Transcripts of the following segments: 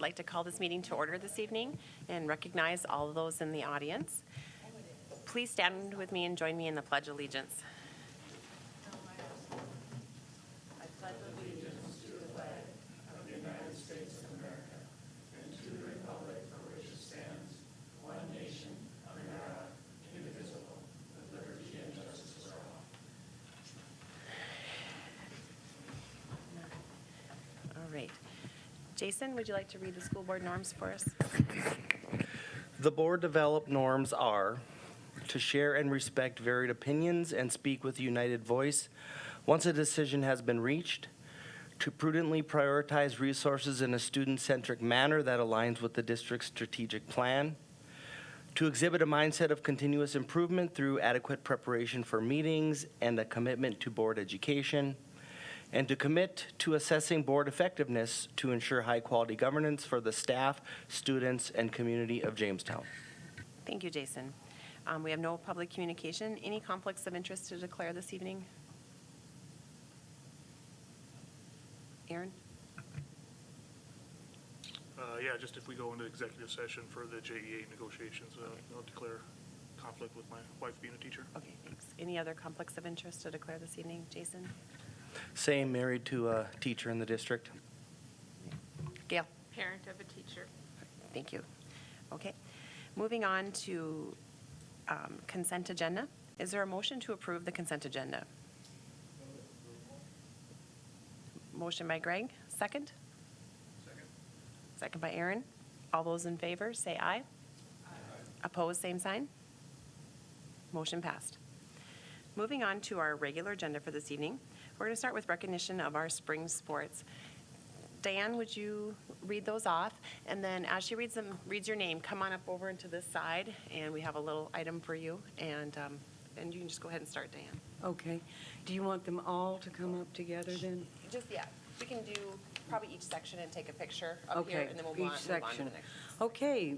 like to call this meeting to order this evening and recognize all of those in the audience. Please stand with me and join me in the Pledge of Allegiance. All right. Jason, would you like to read the school board norms for us? The board developed norms are to share and respect varied opinions and speak with a united voice once a decision has been reached, to prudently prioritize resources in a student-centric manner that aligns with the district's strategic plan, to exhibit a mindset of continuous improvement through adequate preparation for meetings and a commitment to board education, and to commit to assessing board effectiveness to ensure high-quality governance for the staff, students, and community of Jamestown. Thank you, Jason. We have no public communication. Any conflicts of interest to declare this evening? Aaron? Yeah, just if we go into executive session for the JEA negotiations, I'll declare conflict with my wife being a teacher. Okay, thanks. Any other conflicts of interest to declare this evening? Jason? Same, married to a teacher in the district. Gail? Parent of a teacher. Thank you. Okay. Moving on to consent agenda. Is there a motion to approve the consent agenda? Motion by Greg. Second? Second by Aaron. All those in favor, say aye. Aye. Opposed, same sign. Motion passed. Moving on to our regular agenda for this evening, we're going to start with recognition of our spring sports. Diane, would you read those off? And then as she reads them, reads your name, come on up over into this side, and we have a little item for you. And you can just go ahead and start, Diane. Okay. Do you want them all to come up together then? Just, yeah, we can do probably each section and take a picture up here, Okay, and then we'll each move on to the section. next. Okay,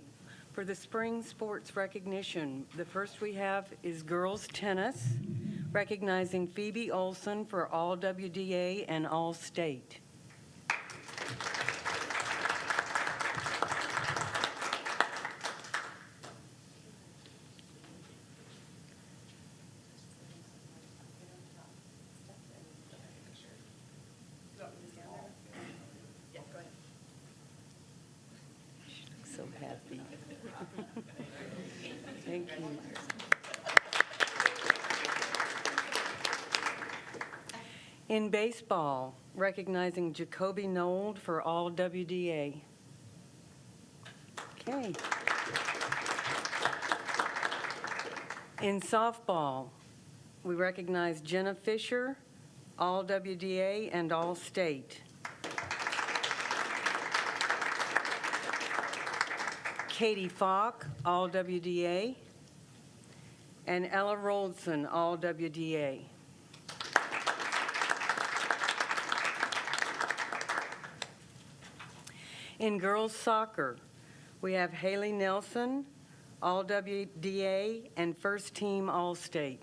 for the spring sports recognition, the first we have is girls tennis, recognizing Phoebe Olson for all WDA and all state. So happy. Thank you. In baseball, recognizing Jacoby Nold for all WDA. Okay. In softball, we recognize Jenna Fisher, all WDA and all state. Katie Falk, all WDA, and Ella Roldson, all WDA. In girls soccer, we have Haley Nelson, all WDA, and first team all state.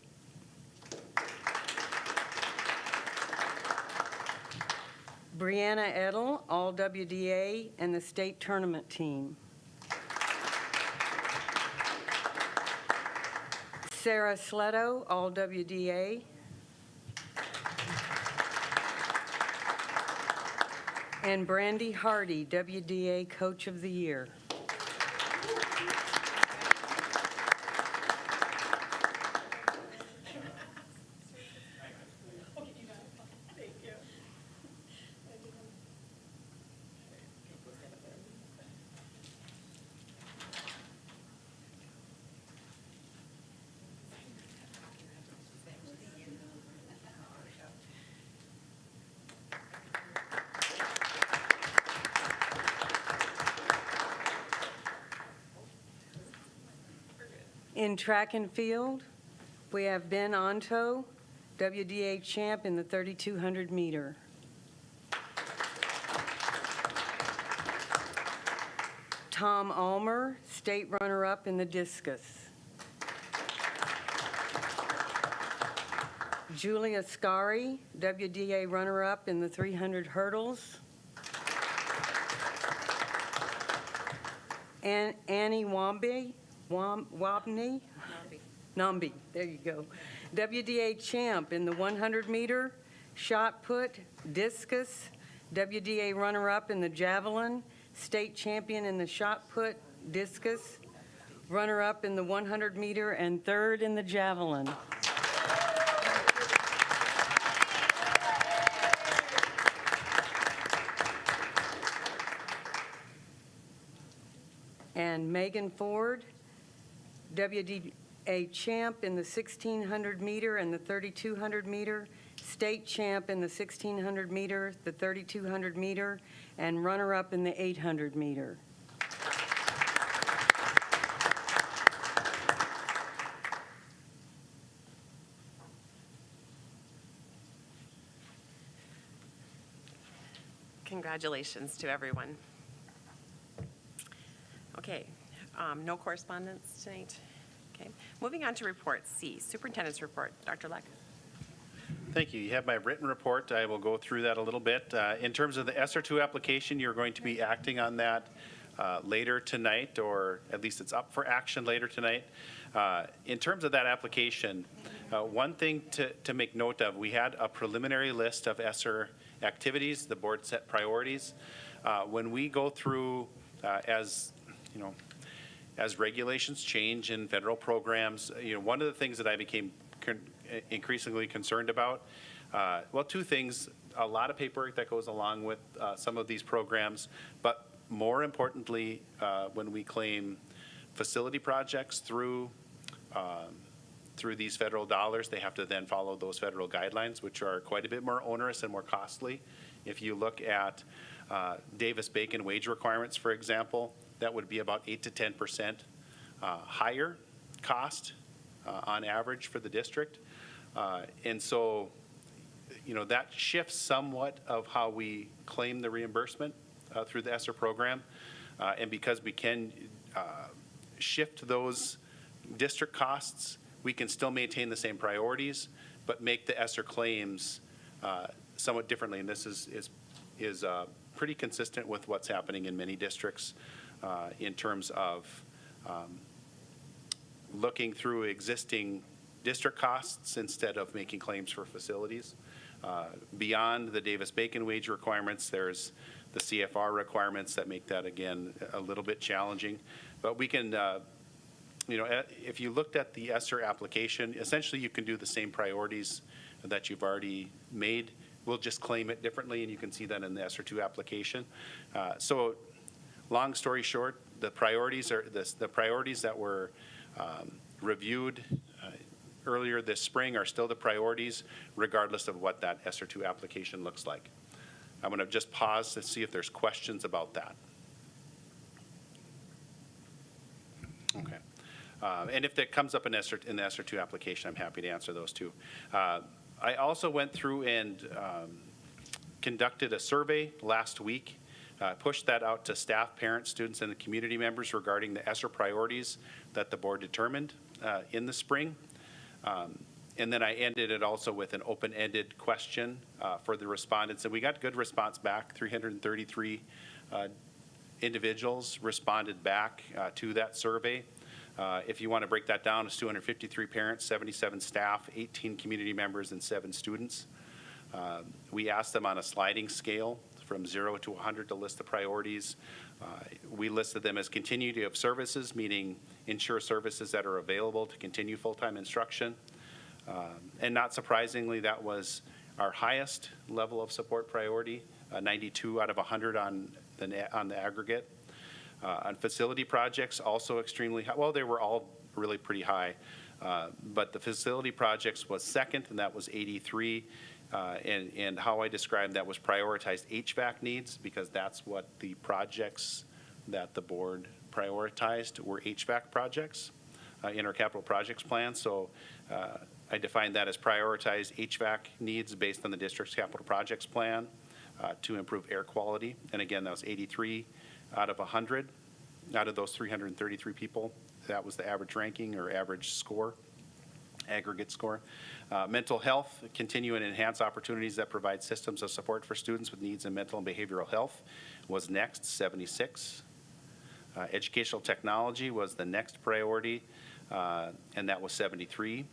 Brianna Edel, all WDA, and the state tournament team. Sarah Sletto, all WDA. And Brandy Hardy, WDA Coach of the Year. In track and field, we have Ben Onto, WDA champ in the 3,200 meter. Tom Ulmer, state runner-up in the discus. Julia Scari, WDA runner-up in the 300 hurdles. Annie Wambney, Nambi, there you go. WDA champ in the 100-meter, shot put, discus, WDA runner-up in the javelin, state champion in the shot put, discus, runner-up in the 100-meter, and third in the javelin. And Megan Ford, WDA champ in the 1,600 meter and the 3,200 meter, state champ in the 1,600 meter, the 3,200 meter, and runner-up in the 800 meter. Congratulations to everyone. Okay, no correspondence tonight. Okay, moving on to reports. C, Superintendent's report. Dr. Leck. Thank you. You have my written report. I will go through that a little bit. In terms of the SR2 application, you're going to be acting on that later tonight, or at least it's up for action later tonight. In terms of that application, one thing to make note of, we had a preliminary list of ESSER activities. The board set priorities. When we go through, as regulations change in federal programs, one of the things that I became increasingly concerned about, two things: a lot of paperwork that goes along with some of these programs, but more importantly, when we claim facility projects through these federal dollars, they have to then follow those federal guidelines, which are quite a bit more onerous and more costly. If you look at Davis-Bacon wage requirements, for example, that would be about 8 to 10% higher cost on average for the district. And so, that shifts somewhat of how we claim the reimbursement through the ESSER program. And because we can shift those district costs, we can still maintain the same priorities, but make the ESSER claims somewhat differently. And this is pretty consistent with what's happening in many districts in terms of looking through existing district costs instead of making claims for facilities. Beyond the Davis-Bacon wage requirements, there's the CFR requirements that make that, again, a little bit challenging. But we can, if you looked at the ESSER application, essentially you can do the same priorities that you've already made. We'll just claim it differently, and you can see that in the ESSER 2 application. So long story short, the priorities are the priorities that were reviewed earlier this spring are still the priorities, regardless of what that ESSER 2 application looks like. I'm going to just pause to see if there's questions about that. Okay. And if that comes up in the ESSER 2 application, I'm happy to answer those too. I also went through and conducted a survey last week, pushed that out to staff, parents, students, and the community members regarding the ESSER priorities that the board determined in the spring. And then I ended it also with an open-ended question for the respondents. And we got good response back. 333 individuals responded back to that survey. If you want to break that down, it's 253 parents, 77 staff, 18 community members, and 7 students. We asked them on a sliding scale from 0 to 100 to list the priorities. We listed them as continuity of services, meaning ensure services that are available to continue full-time instruction. And not surprisingly, that was our highest level of support priority, 92 out of 100 on the aggregate. On facility projects, also extremely high. Well, they were all really pretty high, but the facility projects was second, and that was 83. And how I described that was prioritized HVAC needs, because that's what the projects that the board prioritized were HVAC projects in our capital projects plan. So I defined that as prioritized HVAC needs based on the district's capital projects plan to improve air quality. And again, that was 83 out of 100. Out of those 333 people, that was the average ranking or average score, aggregate score. Mental health, continue and enhance opportunities that provide systems of support for students with needs in mental and behavioral health was next, 76. Educational technology was the next priority, and that was 73.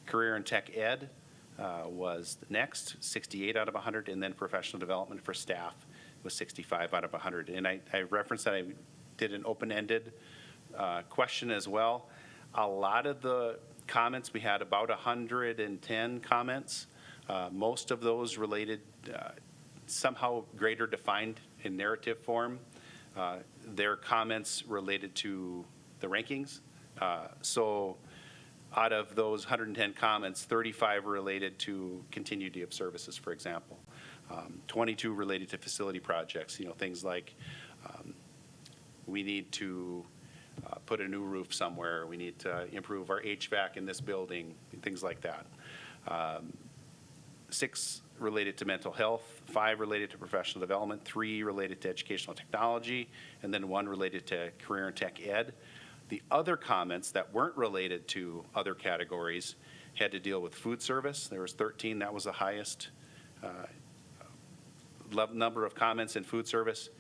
Career and tech ed was next, 68 out of 100, and then professional development for staff was 65 out of 100. And I referenced that I did an open-ended question as well. A lot of the comments, we had about 110 comments. Most of those related somehow greater defined in narrative form. Their comments related to the rankings. So out of those 110 comments, 35 related to continuity of services, for example. 22 related to facility projects, things like we need to put a new roof somewhere, we need to improve our HVAC in this building, things like that. 6 related to mental health, 5 related to professional development, 3 related to educational technology, and then 1 related to career and tech ed. The other comments that weren't related to other categories had to deal with food service. There was 13, that was the highest number of comments in food service.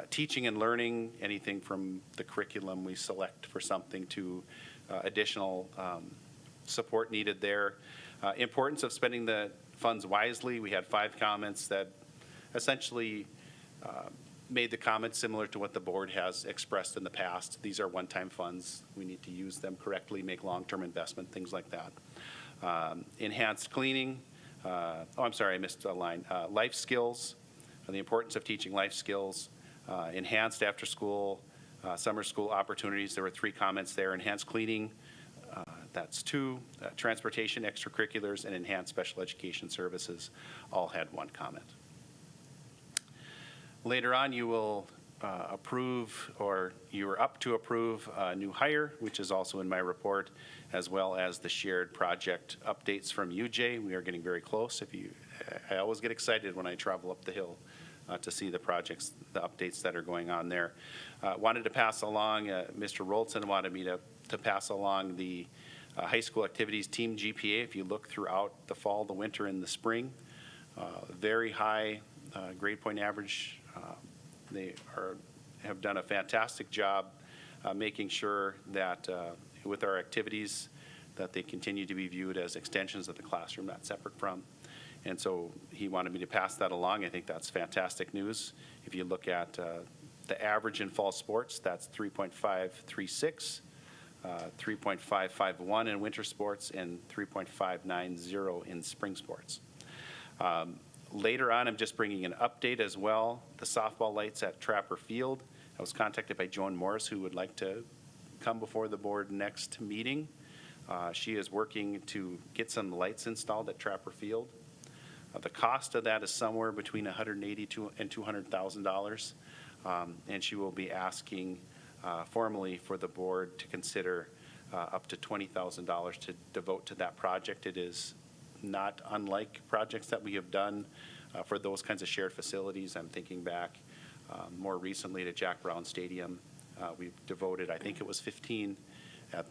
Teaching and learning, anything from the curriculum we select for something to additional support needed there. Importance of spending the funds wisely, we had 5 comments that essentially made the comments similar to what the board has expressed in the past. These are one-time funds. We need to use them correctly, make long-term investment, things like that. Enhanced cleaning. I'm sorry, I missed a line. Life skills, the importance of teaching life skills. Enhanced after-school, summer school opportunities. There were 3 comments there. Enhanced cleaning, that's 2. Transportation, extracurriculars, and enhanced special education services all had 1 comment. Later on, you will approve, or you are up to approve a new hire, which is also in my report, as well as the shared project updates from UJ. We are getting very close. I always get excited when I travel up the hill to see the projects, the updates that are going on there. Wanted to pass along, Mr. Rolton wanted me to pass along the high school activities team GPA. If you look throughout the fall, the winter, and the spring, very high grade point average. They have done a fantastic job making sure that with our activities that they continue to be viewed as extensions of the classroom, not separate from. And so he wanted me to pass that along. I think that's fantastic news. If you look at the average in fall sports, that's 3.536, 3.551 in winter sports, and 3.590 in spring sports. Later on, I'm just bringing an update as well. The softball lights at Trapper Field. I was contacted by Joan Morris, who would like to come before the board next meeting. She is working to get some lights installed at Trapper Field. The cost of that is somewhere between $180,000 and $200,000, and she will be asking formally for the board to consider up to $20,000 to devote to that project. It is not unlike projects that we have done for those kinds of shared facilities. I'm thinking back more recently to Jack Brown Stadium. We've devoted, I think it was 15 for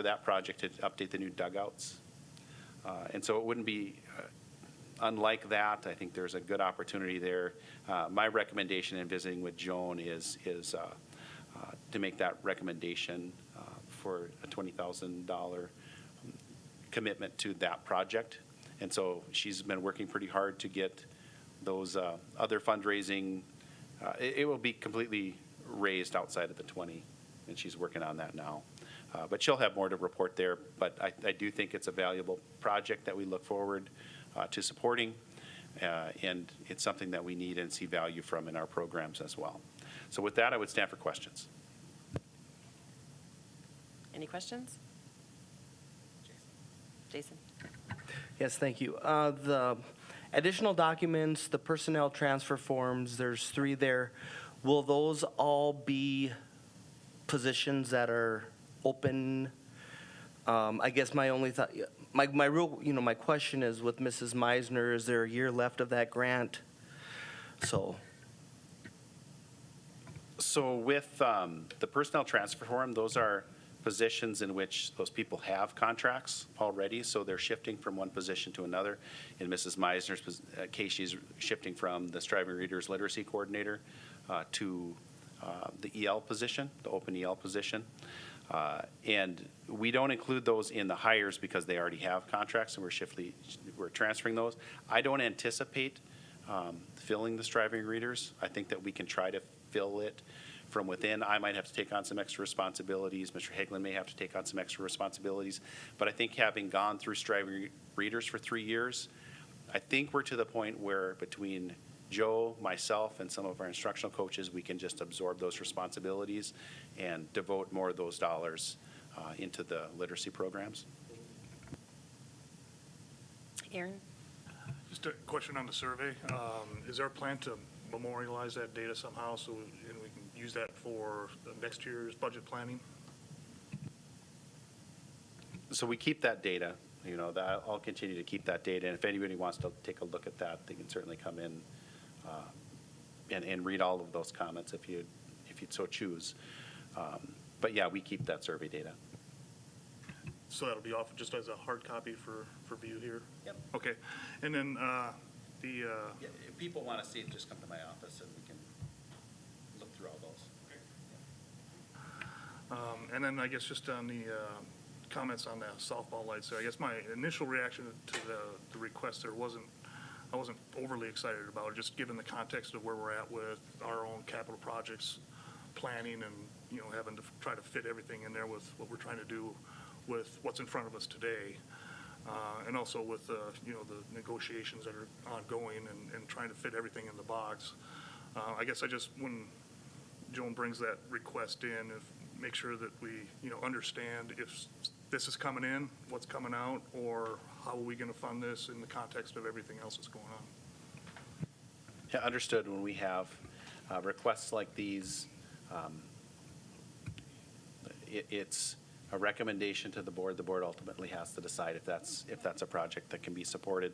that project to update the new dugouts. And so it wouldn't be unlike that. I think there's a good opportunity there. My recommendation in visiting with Joan is to make that recommendation for a $20,000 commitment to that project. And so she's been working pretty hard to get those other fundraising. It will be completely raised outside of the 20, and she's working on that now. But she'll have more to report there. But I do think it's a valuable project that we look forward to supporting, and it's something that we need and see value from in our programs as well. So with that, I would stand for questions. Any questions? Jason? Yes, thank you. The additional documents, the personnel transfer forms, there's 3 there. Will those all be positions that are open? I guess my only thought, my real, my question is with Mrs. Meisner, is there a year left of that grant? So with the personnel transfer form, those are positions in which those people have contracts already, so they're shifting from one position to another. In Mrs. Meisner's case, she's shifting from the Striving Readers Literacy Coordinator to the EL position, the open EL position. And we don't include those in the hires because they already have contracts and we're transferring those. I don't anticipate filling the striving readers. I think that we can try to fill it from within. I might have to take on some extra responsibilities. Mr. Hagelin may have to take on some extra responsibilities. But I think having gone through striving readers for 3 years, I think we're to the point where between Joe, myself, and some of our instructional coaches, we can just absorb those responsibilities and devote more of those dollars into the literacy programs. Aaron? Just a question on the survey. Is there a plan to memorialize that data somehow so and we can use that for the next year's budget planning? So we keep that data, that I'll continue to keep that data. And if anybody wants to take a look at that, they can certainly come in and read all of those comments if you'd so choose. But yeah, we keep that survey data. So that'll be offered just as a hard copy for view here? Yep. Okay. And then the, Yeah, if people want to see it, just come to my office and we can look through all those. and then I guess just on the comments on the softball lights there, I guess my initial reaction to the request there I wasn't overly excited about it, just given the context of where we're at with our own capital projects planning and, having to try to fit everything in there with what we're trying to do with what's in front of us today. And also with, the negotiations that are ongoing and trying to fit everything in the box. I guess when Joan brings that request in, make sure that we, understand if this is coming in, what's coming out, or how are we going to fund this in the context of everything else that's going on. Yeah, understood. When we have requests like these, it's a recommendation to the board. The board ultimately has to decide if that's a project that can be supported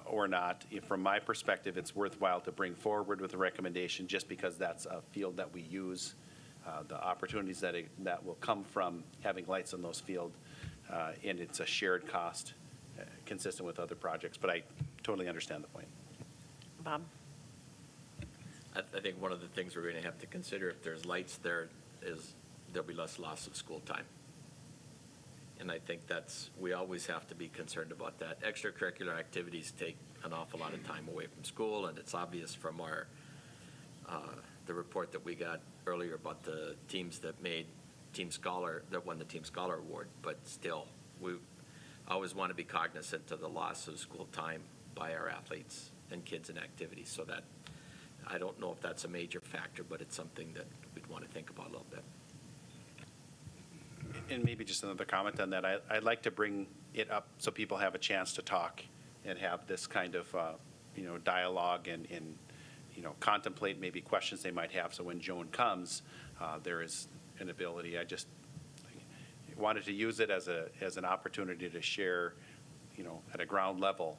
or not. From my perspective, it's worthwhile to bring forward with a recommendation just because that's a field that we use. The opportunities that will come from having lights on those fields, and it's a shared cost consistent with other projects. But I totally understand the point. Bob? I think one of the things we're going to have to consider if there's lights there is there'll be less loss of school time. And I think we always have to be concerned about that. Extracurricular activities take an awful lot of time away from school, and it's obvious from the report that we got earlier about the teams that won the Team Scholar Award. But still, we always want to be cognizant of the loss of school time by our athletes and kids in activities. So that, I don't know if that's a major factor, but it's something that we'd want to think about a little bit. And maybe just another comment on that. I'd like to bring it up so people have a chance to talk and have this kind of, dialogue and contemplate maybe questions they might have. So when Joan comes, there is an ability. I just wanted to use it as an opportunity to share, at a ground level,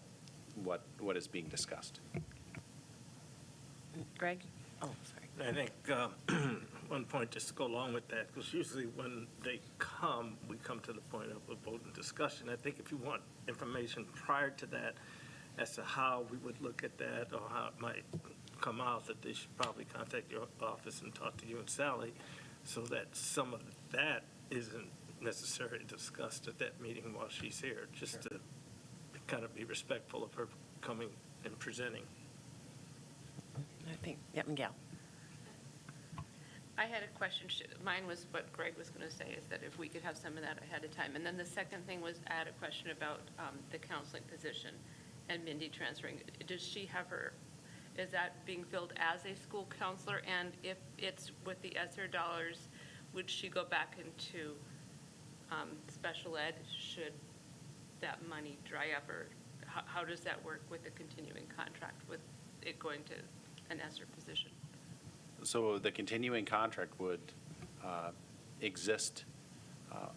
what is being discussed. Greg? Oh, sorry. I think one point just to go along with that, because usually when they come, we come to the point of a vote and discussion. I think if you want information prior to that as to how we would look at that or how it might come out, that they should probably contact your office and talk to you and Sally so that some of that isn't necessarily discussed at that meeting while she's here, just to kind of be respectful of her coming and presenting. I think, yep, Miguel. I had a question. Mine was what Greg was going to say, is that if we could have some of that ahead of time. And then the second thing was I had a question about the counseling position and Mindy transferring. Does she have is that being filled as a school counselor? And if it's with the ESSER dollars, would she go back into special ed should that money dry up? Or how does that work with a continuing contract with it going to an ESSER position? So the continuing contract would exist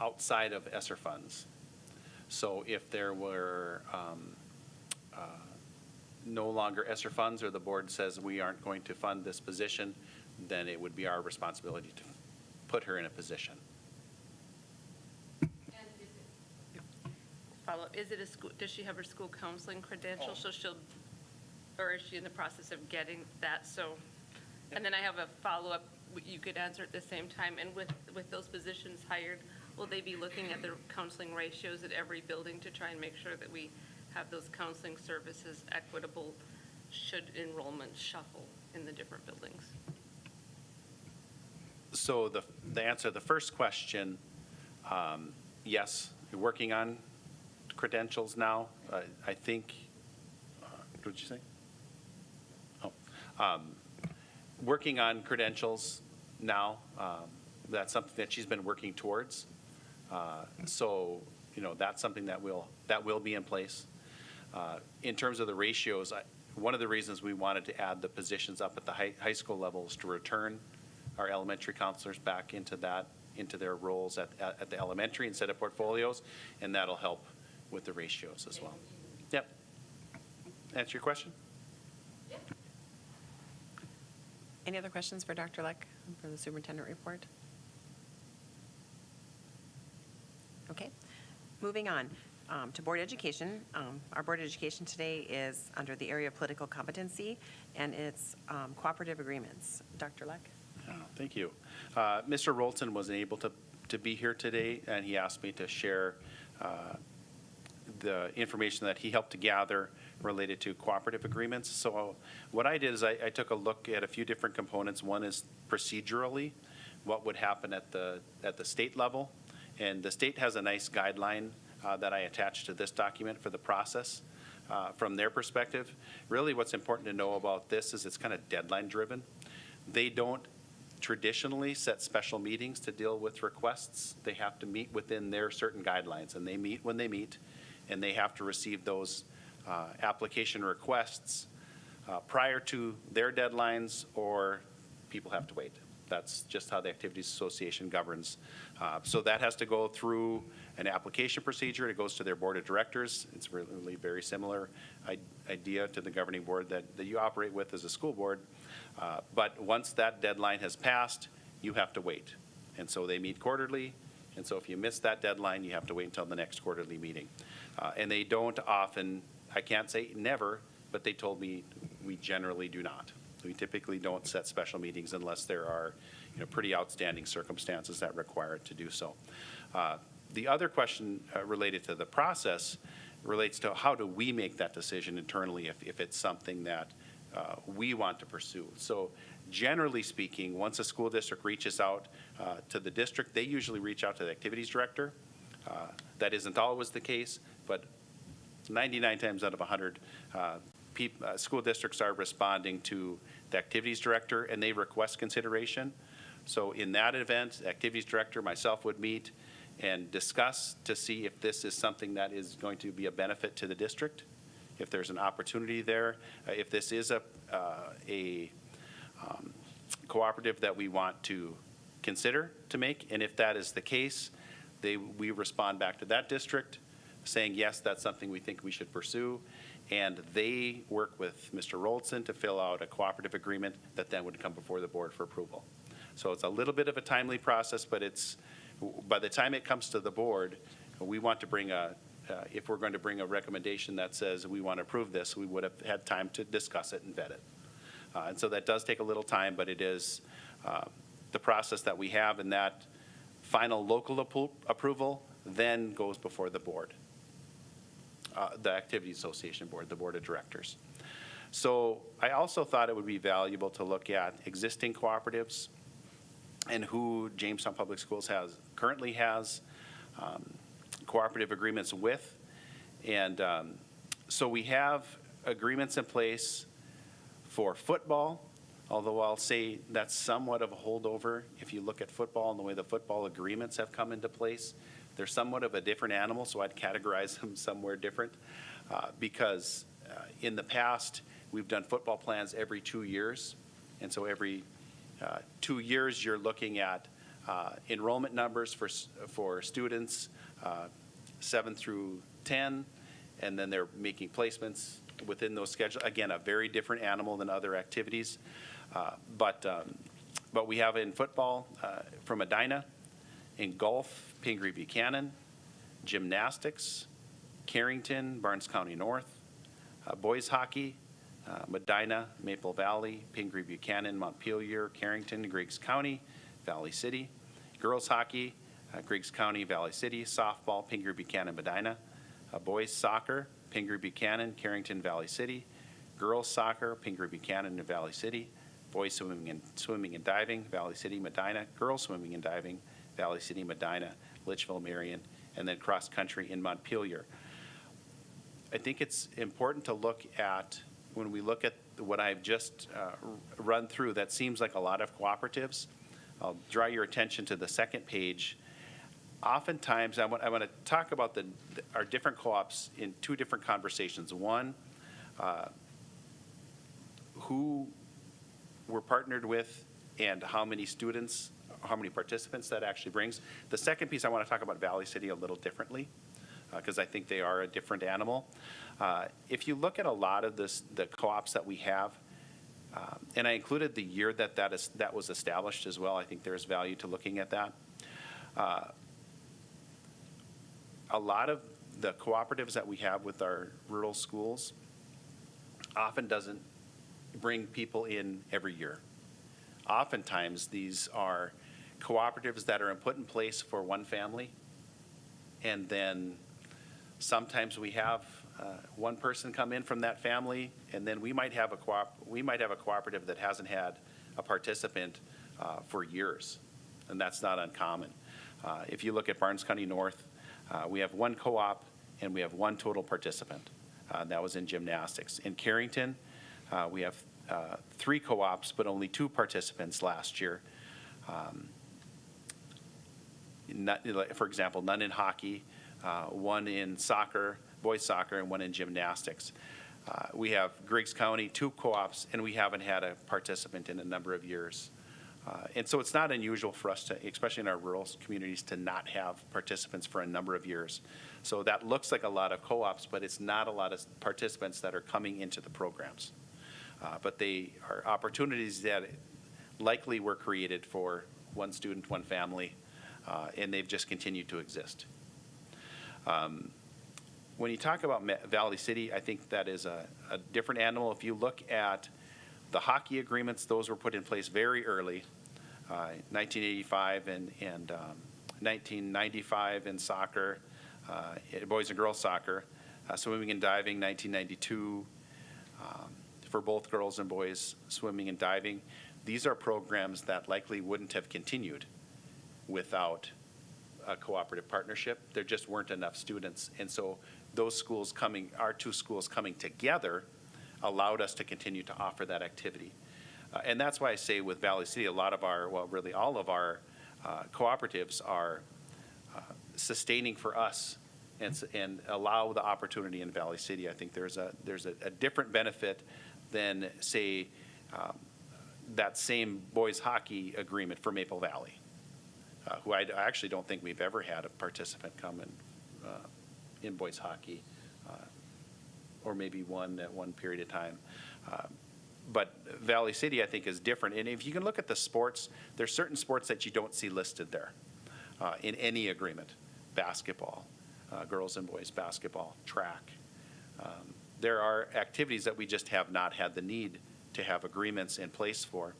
outside of ESSER funds. So if there were no longer ESSER funds, or the board says we aren't going to fund this position, then it would be our responsibility to put her in a position. And follow-up, is it a school, does she have her school counseling credential? So or is she in the process of getting that? So And then I have a follow-up, you could answer at the same time. And with those positions hired, will they be looking at the counseling ratios at every building to try and make sure that we have those counseling services equitable should enrollment shuffle in the different buildings? So the answer to the first question, yes, we're working on credentials now. I think, what did you say? Oh, working on credentials now. That's something that she's been working towards. So, that's something that will be in place. In terms of the ratios, one of the reasons we wanted to add the positions up at the high school level is to return our elementary counselors back into their roles at the elementary instead of portfolios, and that'll help with the ratios as well. Yep. Answer your question? Any other questions for Dr. Leck for the superintendent report? Okay, moving on to board education. Our board education today is under the area of political competency, and it's cooperative agreements. Dr. Leck? Thank you. Mr. Rolton wasn't able to be here today, and he asked me to share the information that he helped to gather related to cooperative agreements. So what I did is I took a look at a few different components. One is procedurally, what would happen at the state level. And the state has a nice guideline that I attached to this document for the process from their perspective. Really what's important to know about this is it's kind of deadline driven. They don't traditionally set special meetings to deal with requests. They have to meet within their certain guidelines, and they meet when they meet, and they have to receive those application requests prior to their deadlines, or people have to wait. That's just how the Activities Association governs. So that has to go through an application procedure. It goes to their board of directors. It's really very similar idea to the governing board that you operate with as a school board. But once that deadline has passed, you have to wait. And so they meet quarterly. And so if you miss that deadline, you have to wait until the next quarterly meeting. And they don't often, I can't say never, but they told me we generally do not. We typically don't set special meetings unless there are, pretty outstanding circumstances that require it to do so. The other question related to the process relates to how do we make that decision internally if it's something that we want to pursue. So generally speaking, once a school district reaches out to the district, they usually reach out to the activities director. That isn't always the case, but 99 times out of 100, school districts are responding to the activities director, and they request consideration. So in that event, the activities director, myself would meet and discuss to see if this is something that is going to be a benefit to the district, if there's an opportunity there, if this is a cooperative that we want to consider to make, and if that is the case, we respond back to that district saying, yes, that's something we think we should pursue, and they work with Mr. Rolson to fill out a cooperative agreement that then would come before the board for approval. So it's a little bit of a timely process, but by the time it comes to the board, we want to bring if we're going to bring a recommendation that says we want to approve this, we would have had time to discuss it and vet it. And so that does take a little time, but it is the process that we have, and that final local approval then goes before the board. The Activities Association board, the board of directors. So I also thought it would be valuable to look at existing cooperatives and who Jamestown Public Schools currently has cooperative agreements with. And so we have agreements in place for football, although I'll say that's somewhat of a holdover. If you look at football and the way the football agreements have come into place, they're somewhat of a different animal, so I'd categorize them somewhere different because in the past, we've done football plans every 2 years. And so every 2 years, you're looking at enrollment numbers for students 7 through 10, and then they're making placements within those schedules. Again, a very different animal than other activities. But we have in football from Edina, in golf, Pingree Buchanan, gymnastics, Carrington, Barnes County North, boys hockey, Medina, Maple Valley, Pingree Buchanan, Montpelier, Carrington, Griggs County, Valley City. Girls hockey, Griggs County, Valley City. Softball, Pingree Buchanan, Medina. Boys soccer, Pingree Buchanan, Carrington, Valley City. Girls soccer, Pingree Buchanan and Valley City. Boys swimming and diving, Valley City, Medina. Girls swimming and diving, Valley City, Medina, Litchfield, Marion, and then cross country in Montpelier. I think it's important to look at, when we look at what I've just run through, that seems like a lot of cooperatives. I'll draw your attention to the second page. Oftentimes, I want to talk about our different co-ops in two different conversations. One, who we're partnered with and how many students, how many participants that actually brings. The second piece, I want to talk about Valley City a little differently, because I think they are a different animal. If you look at a lot of the co-ops that we have, and I included the year that was established as well, I think there's value to looking at that. A lot of the cooperatives that we have with our rural schools often doesn't bring people in every year. Oftentimes, these are cooperatives that are put in place for one family, and then sometimes we have one person come in from that family, and then we might have a cooperative that hasn't had a participant for years, and that's not uncommon. If you look at Barnes County North, we have one co-op and we have one total participant. That was in gymnastics. In Carrington, we have 3 co-ops, but only 2 participants last year. For example, none in hockey, 1 in soccer, boys soccer, and 1 in gymnastics. We have Griggs County, 2 co-ops, and we haven't had a participant in a number of years. And so it's not unusual for us to, especially in our rural communities, to not have participants for a number of years. So that looks like a lot of co-ops, but it's not a lot of participants that are coming into the programs. But they are opportunities that likely were created for one student, one family, and they've just continued to exist. When you talk about Valley City, I think that is a different animal. If you look at the hockey agreements, those were put in place very early, 1985 and 1995 in soccer, boys and girls soccer, swimming and diving, 1992, for both girls and boys swimming and diving. These are programs that likely wouldn't have continued without a cooperative partnership. There just weren't enough students. And so those schools our 2 schools coming together allowed us to continue to offer that activity. And that's why I say with Valley City, a lot of really all of our cooperatives are sustaining for us and allow the opportunity in Valley City. I think there's a different benefit than, say, that same boys hockey agreement for Maple Valley, who I actually don't think we've ever had a participant come in boys hockey, or maybe one at one period of time. But Valley City, I think, is different. And if you can look at the sports, there's certain sports that you don't see listed there in any agreement. Basketball, girls and boys basketball, track. There are activities that we just have not had the need to have agreements in place for.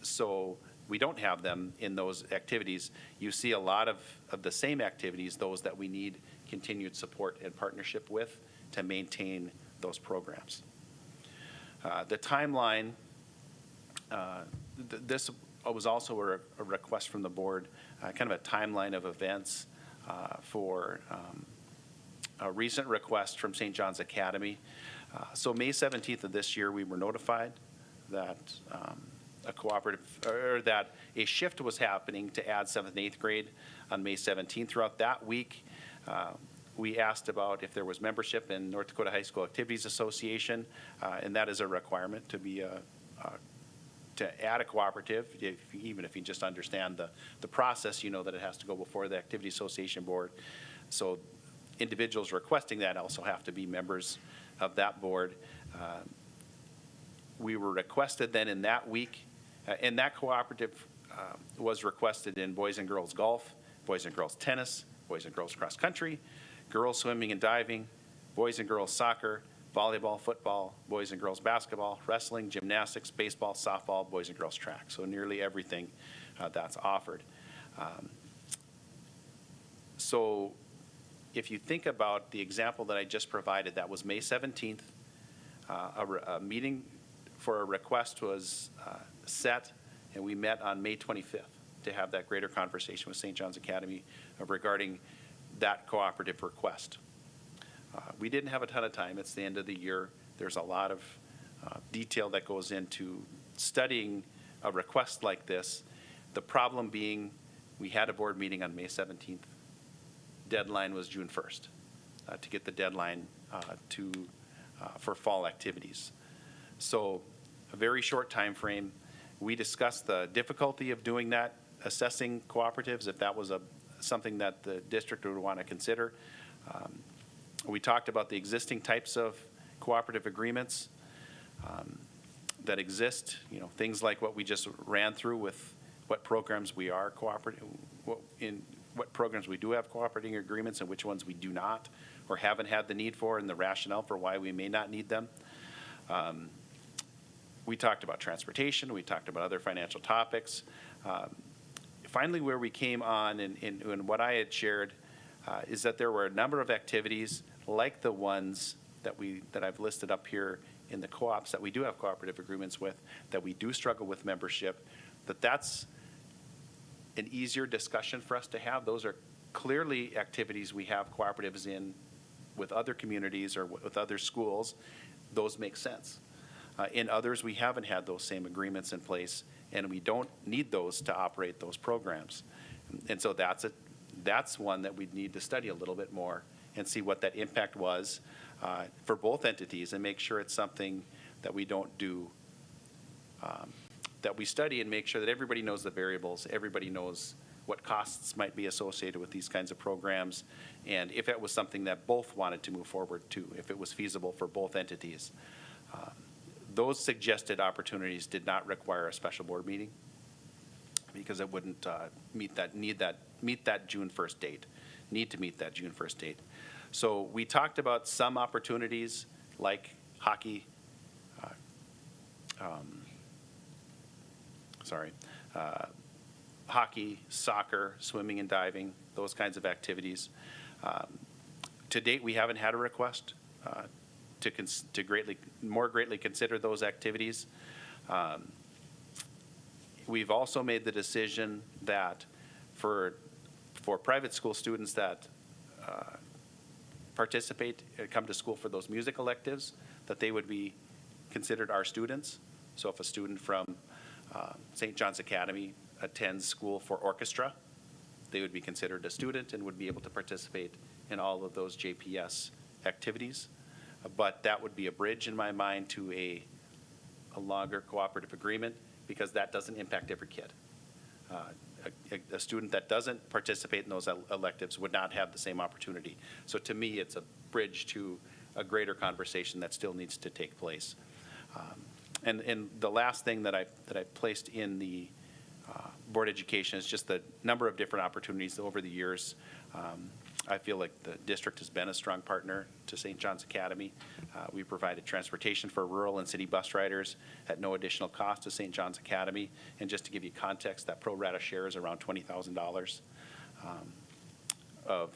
So we don't have them in those activities. You see a lot of the same activities, those that we need continued support and partnership with to maintain those programs. The timeline, this was also a request from the board, kind of a timeline of events for a recent request from St. John's Academy. So May 17th of this year, we were notified that that a shift was happening to add 7th and 8th grade on May 17th. Throughout that week, we asked about if there was membership in North Dakota High School Activities Association, and that is a requirement to be to add a cooperative. Even if you just understand the process, you know that it has to go before the Activity Association Board. So individuals requesting that also have to be members of that board. We were requested then in that week, and that cooperative was requested in boys and girls golf, boys and girls tennis, boys and girls cross country, girls swimming and diving, boys and girls soccer, volleyball, football, boys and girls basketball, wrestling, gymnastics, baseball, softball, boys and girls track. So nearly everything that's offered. So if you think about the example that I just provided, that was May 17th. A meeting for a request was set, and we met on May 25th to have that greater conversation with St. John's Academy regarding that cooperative request. We didn't have a ton of time. It's the end of the year. There's a lot of detail that goes into studying a request like this. The problem being, we had a board meeting on May 17th. Deadline was June 1st to get the deadline for fall activities. So a very short time frame. We discussed the difficulty of doing that, assessing cooperatives, if that was something that the district would want to consider. We talked about the existing types of cooperative agreements that exist, things like what we just ran through with what programs we are cooperative, what programs we do have cooperating agreements and which ones we do not or haven't had the need for, and the rationale for why we may not need them. We talked about transportation. We talked about other financial topics. Finally, where we came on and what I had shared is that there were a number of activities like the ones that I've listed up here in the co-ops that we do have cooperative agreements with, that we do struggle with membership, that's an easier discussion for us to have. Those are clearly activities we have cooperatives in with other communities or with other schools. Those make sense. In others, we haven't had those same agreements in place, and we don't need those to operate those programs. And so that's one that we'd need to study a little bit more and see what that impact was for both entities, and make sure it's something that we don't do, that we study and make sure that everybody knows the variables, everybody knows what costs might be associated with these kinds of programs, and if it was something that both wanted to move forward to, if it was feasible for both entities. Those suggested opportunities did not require a special board meeting because it wouldn't meet that June 1st date, need to meet that June 1st date. So we talked about some opportunities like hockey, hockey, soccer, swimming and diving, those kinds of activities. To date, we haven't had a request to more greatly consider those activities. We've also made the decision that for private school students that participate, come to school for those music electives, that they would be considered our students. So if a student from St. John's Academy attends school for orchestra, they would be considered a student and would be able to participate in all of those JPS activities. But that would be a bridge in my mind to a longer cooperative agreement, because that doesn't impact every kid. A student that doesn't participate in those electives would not have the same opportunity. So to me, it's a bridge to a greater conversation that still needs to take place. And the last thing that I placed in the board education is just the number of different opportunities over the years. I feel like the district has been a strong partner to St. John's Academy. We provided transportation for rural and city bus riders at no additional cost to St. John's Academy. And just to give you context, that pro rata share is around $20,000 of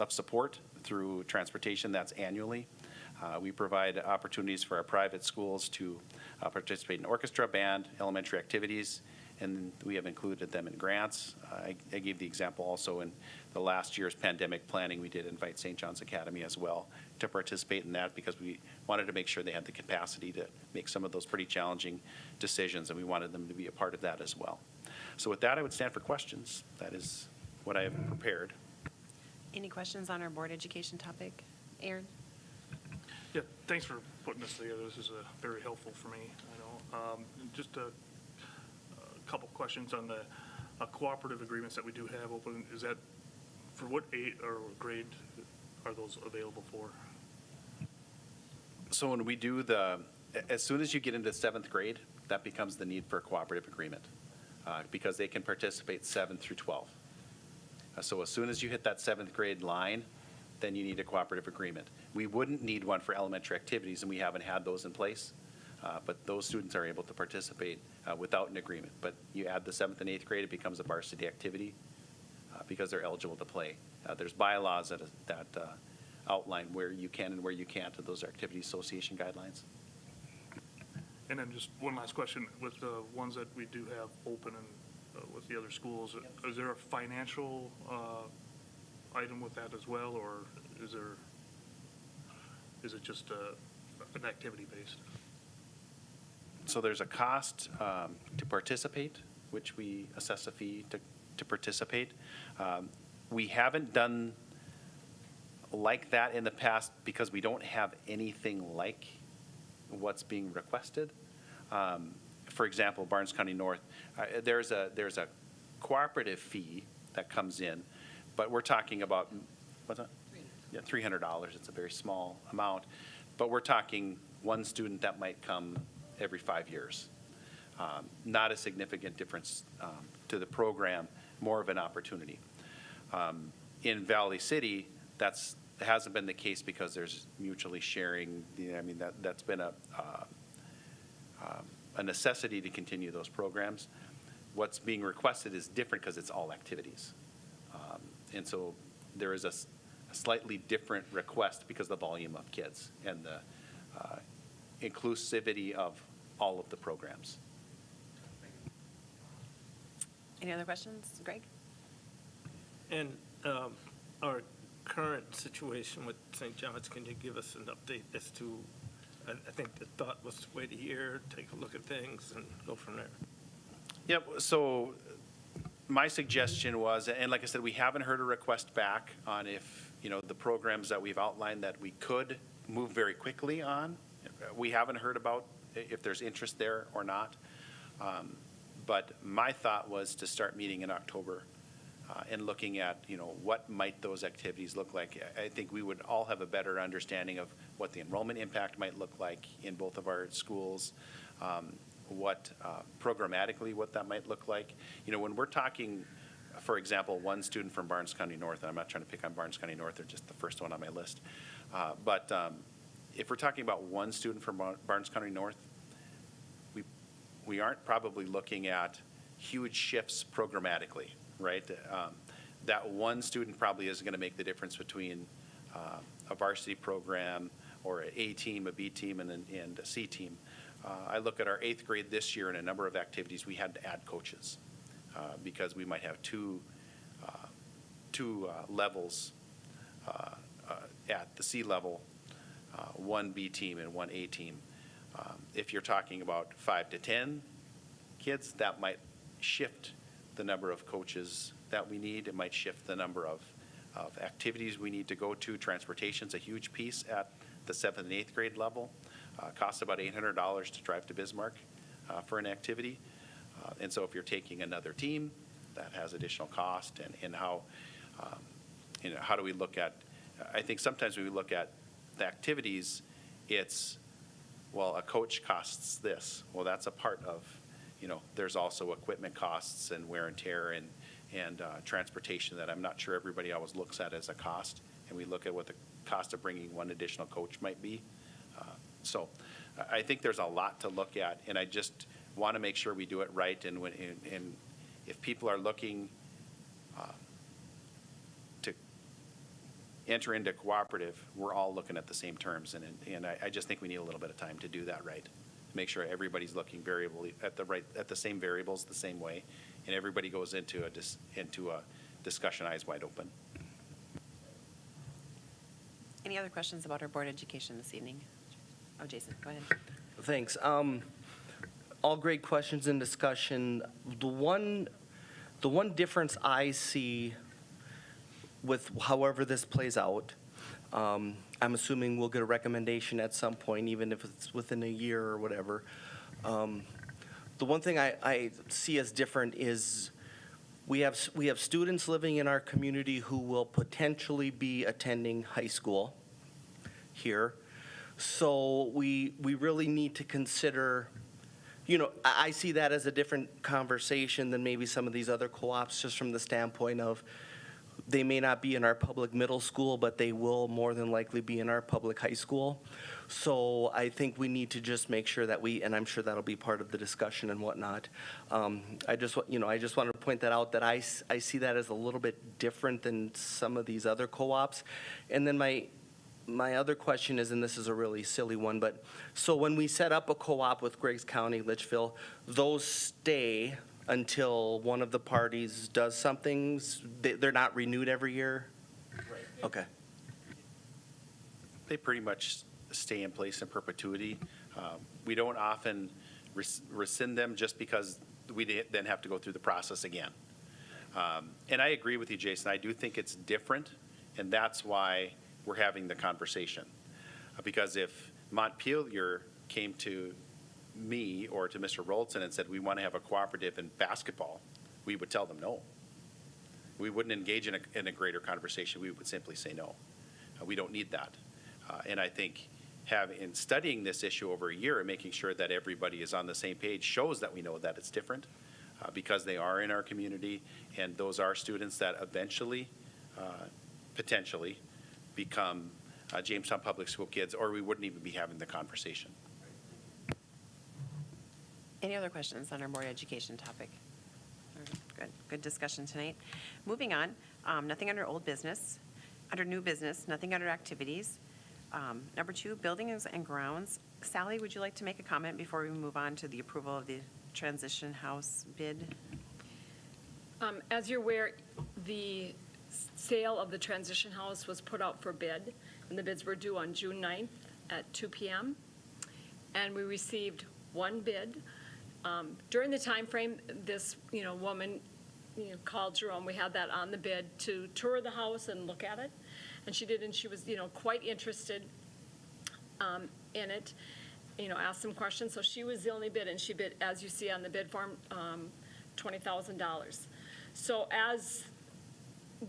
support through transportation. That's annually. We provide opportunities for our private schools to participate in orchestra, band, elementary activities, and we have included them in grants. I gave the example also in the last year's pandemic planning. We did invite St. John's Academy as well to participate in that, because we wanted to make sure they had the capacity to make some of those pretty challenging decisions, and we wanted them to be a part of that as well. So with that, I would stand for questions. That is what I have prepared. Any questions on our board education topic? Aaron? Yeah, thanks for putting this together. This is very helpful for me, I know. Just a couple questions on the cooperative agreements that we do have open. Is that, for what or grade are those available for? So when we do as soon as you get into 7th grade, that becomes the need for a cooperative agreement, because they can participate 7 through 12. So as soon as you hit that 7th grade line, then you need a cooperative agreement. We wouldn't need one for elementary activities, and we haven't had those in place. But those students are able to participate without an agreement. But you add the 7th and 8th grade, it becomes a varsity activity because they're eligible to play. There's bylaws that outline where you can and where you can't, and those are activity association guidelines. And then just one last question, with the ones that we do have open and with the other schools, is there a financial item with that as well, or is it just an activity based? So there's a cost to participate, which we assess a fee to participate. We haven't done like that in the past because we don't have anything like what's being requested. For example, Barnes County North, there's a cooperative fee that comes in, but we're talking about, what's that? Yeah, $300. It's a very small amount, but we're talking one student that might come every 5 years. Not a significant difference to the program, more of an opportunity. In Valley City, that hasn't been the case because there's mutually sharing. I mean, that's been a necessity to continue those programs. What's being requested is different because it's all activities. And so there is a slightly different request because of the volume of kids and the inclusivity of all of the programs. Any other questions? Greg? And our current situation with St. John's, can you give us an update as to, I think the thought was to wait a year, take a look at things, and go from there? Yep, so my suggestion was, and like I said, we haven't heard a request back on if, the programs that we've outlined that we could move very quickly on. We haven't heard about if there's interest there or not. But my thought was to start meeting in October and looking at, what might those activities look like. I think we would all have a better understanding of what the enrollment impact might look like in both of our schools, what programmatically what that might look like. When we're talking, for example, one student from Barnes County North, and I'm not trying to pick on Barnes County North, they're just the first one on my list. But if we're talking about one student from Barnes County North, we aren't probably looking at huge shifts programmatically, right? That one student probably is going to make the difference between a varsity program or an A team, a B team, and a C team. I look at our 8th grade this year in a number of activities, we had to add coaches because we might have two levels at the C level, one B team and one A team. If you're talking about 5 to 10 kids, that might shift the number of coaches that we need. It might shift the number of activities we need to go to. Transportation's a huge piece at the 7th and 8th grade level. Costs about $800 to drive to Bismarck for an activity. And so if you're taking another team, that has additional cost. And how, how do we look at, I think sometimes when we look at the activities, it's, well, a coach costs this. Well, that's a part of, there's also equipment costs and wear and tear and transportation that I'm not sure everybody always looks at as a cost. And we look at what the cost of bringing one additional coach might be. So I think there's a lot to look at, and I just want to make sure we do it right. And if people are looking to enter into cooperative, we're all looking at the same terms, and I just think we need a little bit of time to do that right. To make sure everybody's looking at the same variables the same way, and everybody goes into a discussion eyes wide open. Any other questions about our board education this evening? Oh, Jason, go ahead. Thanks. All great questions and discussion. The one difference I see with however this plays out, I'm assuming we'll get a recommendation at some point, even if it's within a year or whatever. The one thing I see as different is we have students living in our community who will potentially be attending high school here. So we really need to consider, I see that as a different conversation than maybe some of these other co-ops, just from the standpoint of They may not be in our public middle school, but they will more than likely be in our public high school. So I think we need to just make sure that and I'm sure that'll be part of the discussion and whatnot. I just wanted to point that out, that I see that as a little bit different than some of these other co-ops. And then my other question is, and this is a really silly one, but so when we set up a co-op with Griggs County, Litchfield, those stay until one of the parties does something? They're not renewed every year? Right. Okay. They pretty much stay in place in perpetuity. We don't often rescind them just because we then have to go through the process again. And I agree with you, Jason. I do think it's different, and that's why we're having the conversation. Because if Montpelier came to me or to Mr. Rolton and said, we want to have a cooperative in basketball, we would tell them no. We wouldn't engage in a greater conversation. We would simply say no. We don't need that. And I think in studying this issue over a year and making sure that everybody is on the same page shows that we know that it's different because they are in our community, and those are students that eventually, potentially, become Jamestown Public School kids, or we wouldn't even be having the conversation. Any other questions on our board education topic? All right, good discussion tonight. Moving on, nothing under old business. Under new business, nothing under activities. Number 2, buildings and grounds. Sally, would you like to make a comment before we move on to the approval of the transition house bid? As you're aware, the sale of the transition house was put out for bid, and the bids were due on June 9th at 2 p.m. And we received one bid. During the time frame, this woman called Jerome. We had that on the bid to tour the house and look at it, and she did, and she was quite interested in it. Asked some questions. So she was the only bid, and she bid, as you see on the bid form, $20,000. So as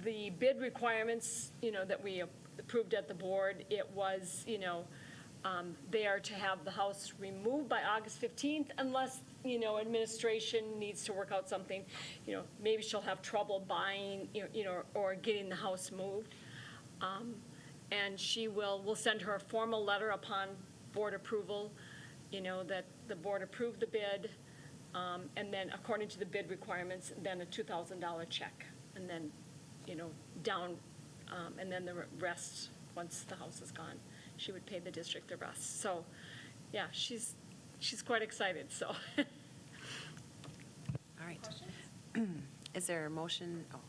the bid requirements, that we approved at the board, it was, they are to have the house removed by August 15th unless, administration needs to work out something. Maybe she'll have trouble buying, or getting the house moved. And we'll send her a formal letter upon board approval, that the board approved the bid. And then according to the bid requirements, then a $2,000 check. And then, down, and then the rest, once the house is gone, she would pay the district the rest. So, yeah, she's quite excited, so. All right. Is there a motion? Oh.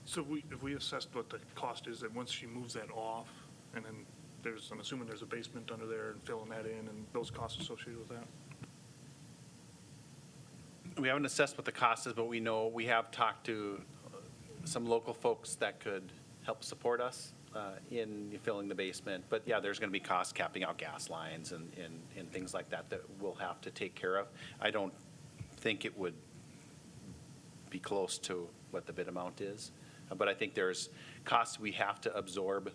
So if we assessed what the cost is, that once she moves that off, and then I'm assuming there's a basement under there and filling that in, and those costs associated with that? We haven't assessed what the cost is, but we know we have talked to some local folks that could help support us in filling the basement. But yeah, there's going to be costs capping out gas lines and things like that we'll have to take care of. I don't think it would be close to what the bid amount is, but I think there's costs we have to absorb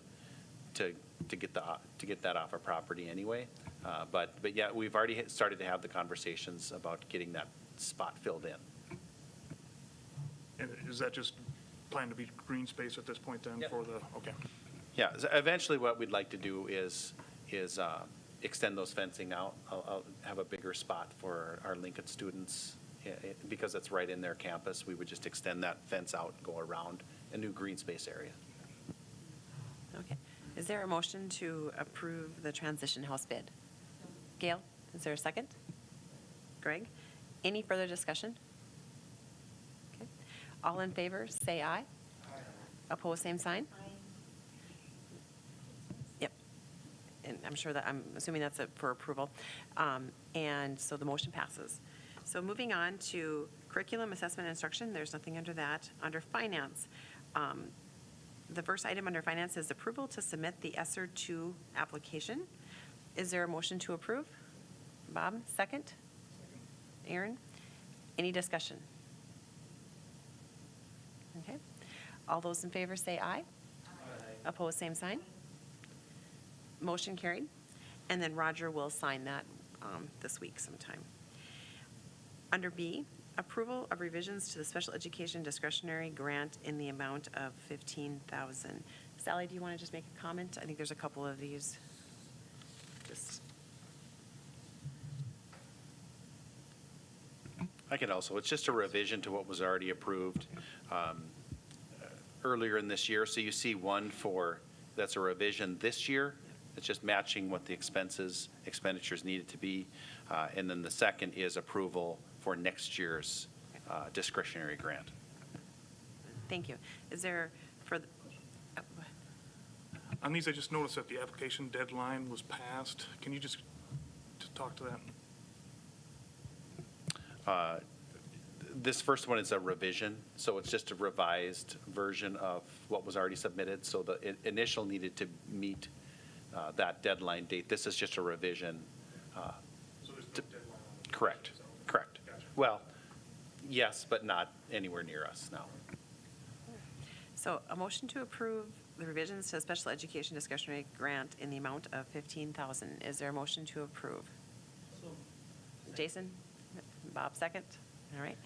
to get that off our property anyway. But yeah, we've already started to have the conversations about getting that spot filled in. And is that just planned to be green space at this point then? Yep. Okay. Yeah, eventually what we'd like to do is extend those fencing out. I'll have a bigger spot for our Lincoln students because it's right in their campus. We would just extend that fence out and go around a new green space area. Okay. Is there a motion to approve the transition house bid? Gail, is there a second? Greg? Any further discussion? Okay. All in favor, say aye. Aye. Opposed, same sign? Aye. Yep. And I'm assuming that's for approval. And so the motion passes. So moving on to curriculum, assessment, and instruction, there's nothing under that. Under finance, the first item under finance is approval to submit the ESSER 2 application. Is there a motion to approve? Bob, second? Aaron? Any discussion? Okay. All those in favor say aye. Aye. Opposed, same sign. Motion carried. And then Roger will sign that this week sometime. Under B, approval of revisions to the special education discretionary grant in the amount of $15,000. Sally, do you want to just make a comment? I think there's a couple of these. Just, I can also, it's just a revision to what was already approved earlier in this year. So you see one that's a revision this year. It's just matching what the expenditures needed to be. And then the second is approval for next year's discretionary grant. thank you. Is there for, On these, I just noticed that the application deadline was passed. Can you just talk to that? This first one is a revision, so it's just a revised version of what was already submitted. So the initial needed to meet that deadline date. This is just a revision. So there's no deadline on the Correct, applications. correct. Gotcha. Well, yes, but not anywhere near us now. so a motion to approve the revisions to the special education discretionary grant in the amount of $15,000. Is there a motion to approve? Jason? Bob, second? All right.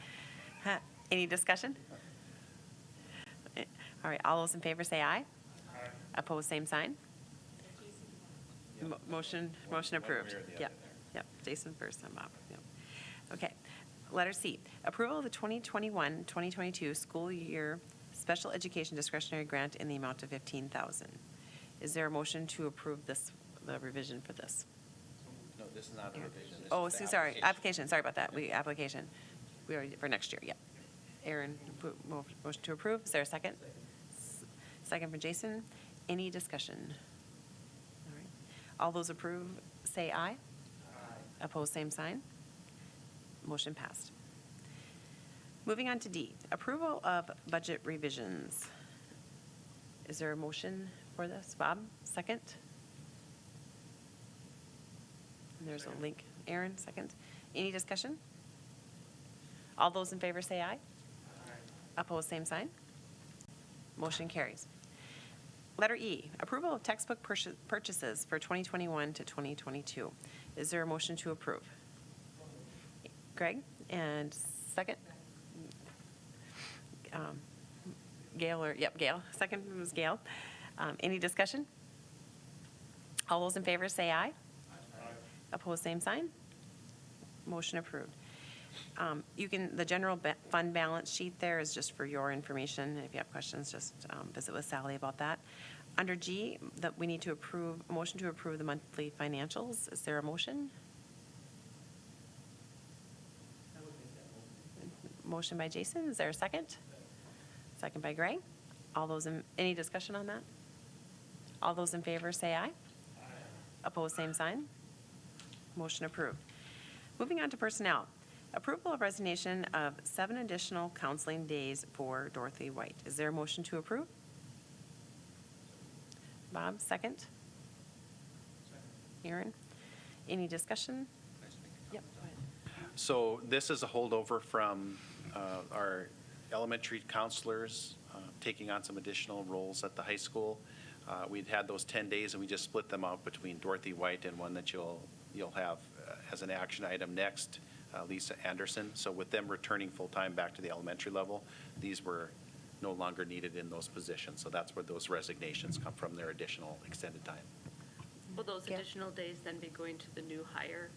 Any discussion? All right, all those in favor say aye. Aye. Opposed, same sign. Motion approved. way or the Yep, other yep. Jason first, and Bob. Yep. Okay. Letter C, approval of the 2021-2022 school year special education discretionary grant in the amount of $15,000. Is there a motion to approve the revision for this? No, this is not a revision. Oh, sorry, application, sorry about that. Application. We already, for next year, yeah. Aaron, motion to approve. Is there a second? Second for Jason. Any discussion? All right. All those approve, say aye. Aye. Opposed, same sign. Motion passed. Moving on to D, approval of budget revisions. Is there a motion for this? Bob, second? And there's a link. Aaron, second. Any discussion? All those in favor say aye. Aye. Opposed, same sign. Motion carries. Letter E, approval of textbook purchases for 2021 to 2022. Is there a motion to approve? Greg, and second? Gail, Gail. Second was Gail. Any discussion? All those in favor say aye. Aye. Opposed, same sign. Motion approved. The general fund balance sheet there is just for your information. If you have questions, just visit with Sally about that. Under G, that we need to a motion to approve the monthly financials. Is there a motion? Motion by Jason. Is there a second? Second by Greg. Any discussion on that? All those in favor say aye. Aye. Opposed, same sign. Motion approved. Moving on to personnel. Approval of resignation of 7 additional counseling days for Dorothy White. Is there a motion to approve? Bob, second? Aaron? Any discussion? Yep, go ahead. So this is a holdover from our elementary counselors taking on some additional roles at the high school. We'd had those 10 days, and we just split them out between Dorothy White and one that you'll have as an action item next, Lisa Anderson. So with them returning full-time back to the elementary level, these were no longer needed in those positions. So that's where those resignations come from, their additional extended time. Will those Yeah. additional days then be going to the new hire?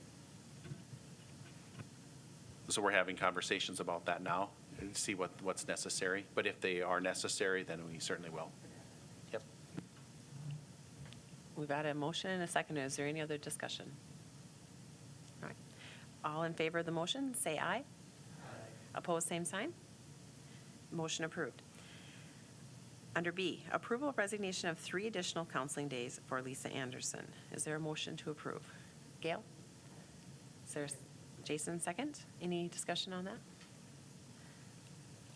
So we're having conversations about that now and see what's necessary. But if they are necessary, then we certainly will. Yep. We've got a motion and a second. Is there any other discussion? All right. All in favor of the motion, say aye. Aye. Opposed, same sign. Motion approved. Under B, approval of resignation of 3 additional counseling days for Lisa Anderson. Is there a motion to approve? Gail? Is there, Jason, second? Any discussion on that?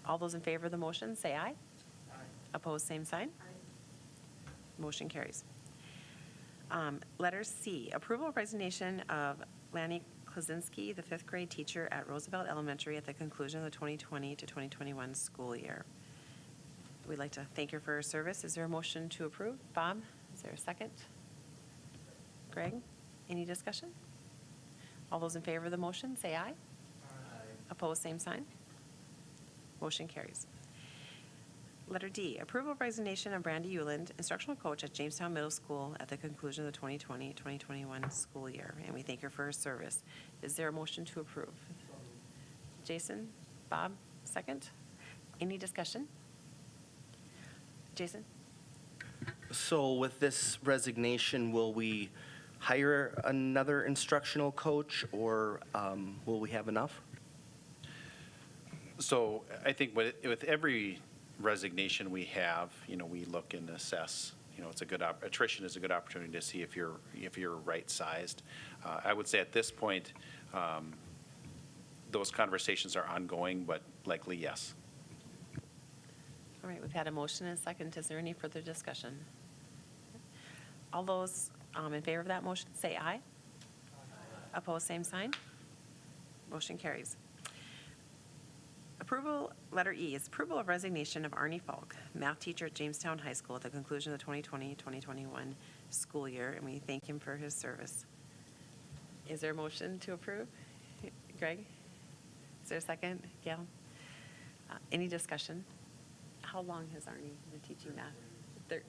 All those in favor of the motion, say aye. Aye. Opposed, same sign. Aye. Motion carries. Letter C, approval of resignation of Lanny Klazinski, the 5th grade teacher at Roosevelt Elementary at the conclusion of the 2020 to 2021 school year. We'd like to thank her for her service. Is there a motion to approve? Bob, is there a second? Greg, any discussion? All those in favor of the motion, say aye. Aye. Opposed, same sign. Motion carries. Letter D, approval of resignation of Brandy Euland, instructional coach at Jamestown Middle School at the conclusion of the 2020-2021 school year, and we thank her for her service. Is there a motion to approve? Jason, Bob, second. Any discussion? Jason? So with this resignation, will we hire another instructional coach, or will we have enough? So I think with every resignation we have, we look and assess, it's a good, attrition is a good opportunity to see if you're right-sized. I would say at this point, those conversations are ongoing, but likely yes. All right, we've had a motion and a second. Is there any further discussion? All those in favor of that motion, say aye. Opposed, same sign. Motion carries. Approval, letter E, is approval of resignation of Arnie Falk, math teacher at Jamestown High School at the conclusion of the 2020-2021 school year, and we thank him for his service. Is there a motion to approve? Greg? Is there a second? Gail? Any discussion? How long has Arnie been teaching math?